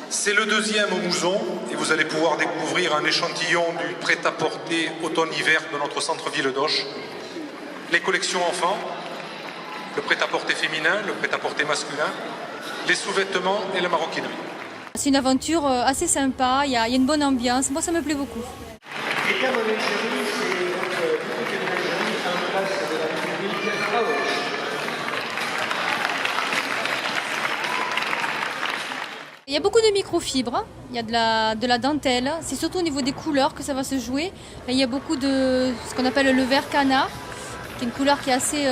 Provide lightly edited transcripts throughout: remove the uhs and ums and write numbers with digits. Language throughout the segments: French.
C'est le deuxième mousson et vous allez pouvoir découvrir un échantillon du prêt-à-porter automne-hiver de notre centre-ville d'Auch. Les collections enfants, le prêt-à-porter féminin, le prêt-à-porter masculin, les sous-vêtements et la maroquinerie. C'est une aventure assez sympa, il y a une bonne ambiance, moi ça me plaît beaucoup. Il y a beaucoup de microfibres, il y a de la dentelle, c'est surtout au niveau des couleurs que ça va se jouer. Là, il y a beaucoup de ce qu'on appelle le vert canard, qui est une couleur qui est assez...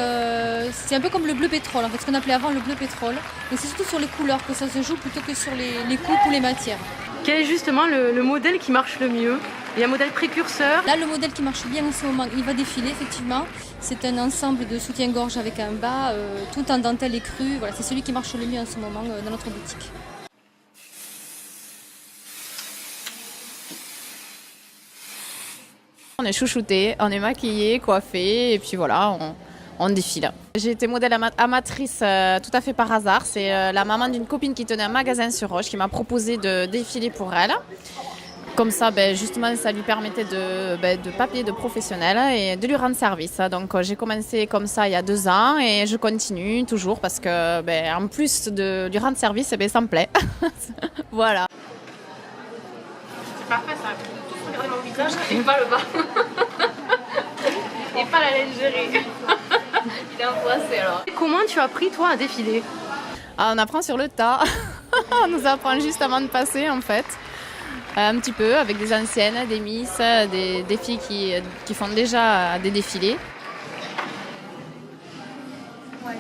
c'est un peu comme le bleu pétrole, en fait, ce qu'on appelait avant le bleu pétrole. Donc c'est surtout sur les couleurs que ça se joue plutôt que sur les coupes ou les matières. Quel est justement le modèle qui marche le mieux? Il y a un modèle précurseur. Là, le modèle qui marche bien en ce moment, il va défiler effectivement. C'est un ensemble de soutien-gorge avec un bas, tout en dentelle écrue. Voilà, c'est celui qui marche le mieux en ce moment dans notre boutique. On est chouchouté, on est maquillé, coiffé et puis voilà, on défile. J'ai été modèle amatrice tout à fait par hasard. C'est la maman d'une copine qui tenait un magasin sur Roche qui m'a proposé de défiler pour elle. Comme ça, justement, ça lui permettait de papier de professionnel et de lui rendre service. Donc j'ai commencé comme ça il y a 2 ans et je continue toujours parce que en plus de lui rendre service, ça me plaît. Voilà. C'est parfait ça. Regardez mon visage et pas le bas. Et pas la lingerie. Il est angoissé alors. Comment tu as appris toi à défiler? On apprend sur le tas. On nous apprend juste avant de passer en fait. Un petit peu avec des anciennes, des miss, des filles qui font déjà des défilés. Ouais.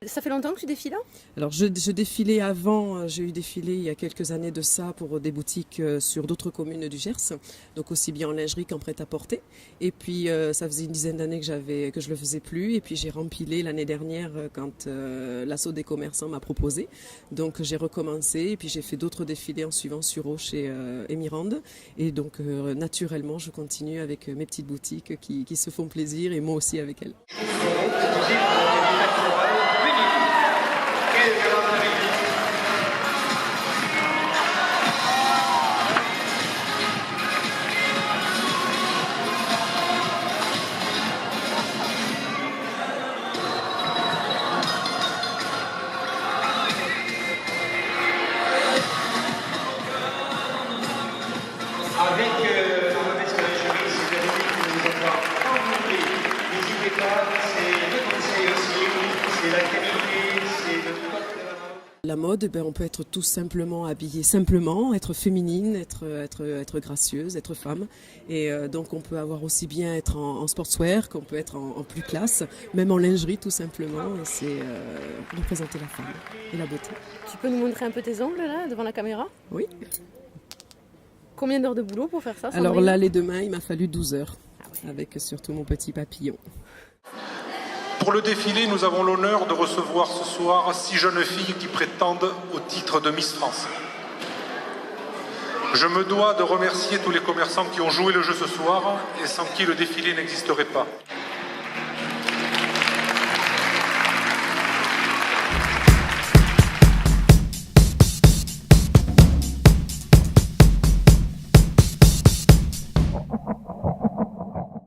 Ça fait longtemps que tu défiles? Alors je défilais avant, j'ai eu défilé il y a quelques années de ça pour des boutiques sur d'autres communes du Gers, donc aussi bien en lingerie qu'en prêt-à-porter. Et puis ça faisait une dizaine d'années que je le faisais plus, et puis j'ai rempilé l'année dernière quand l'assaut des commerçants m'a proposé. Donc j'ai recommencé et puis j'ai fait d'autres défilés en suivant sur Auch et Mirande. Et donc naturellement je continue avec mes petites boutiques qui se font plaisir et moi aussi avec elles. Avec la mauvaise lingerie, si vous avez dit que vous êtes pas quand vous voulez, n'hésitez pas, c'est le conseil aussi, c'est la qualité, c'est le code de la mode. La mode, on peut être tout simplement habillé simplement, être féminine, être gracieuse, être femme. Et donc on peut avoir aussi bien être en sportswear qu'on peut être en plus classe, même en lingerie tout simplement. Et c'est représenter la femme et la beauté. Tu peux nous montrer un peu tes ongles là, devant la caméra? Oui. Combien d'heures de boulot pour faire ça? Alors là, les 2 mains, il m'a fallu 12 heures, avec surtout mon petit papillon. Pour le défilé, nous avons l'honneur de recevoir ce soir 6 jeunes filles qui prétendent au titre de Miss France. Je me dois de remercier tous les commerçants qui ont joué le jeu ce soir et sans qui le défilé n'existerait pas.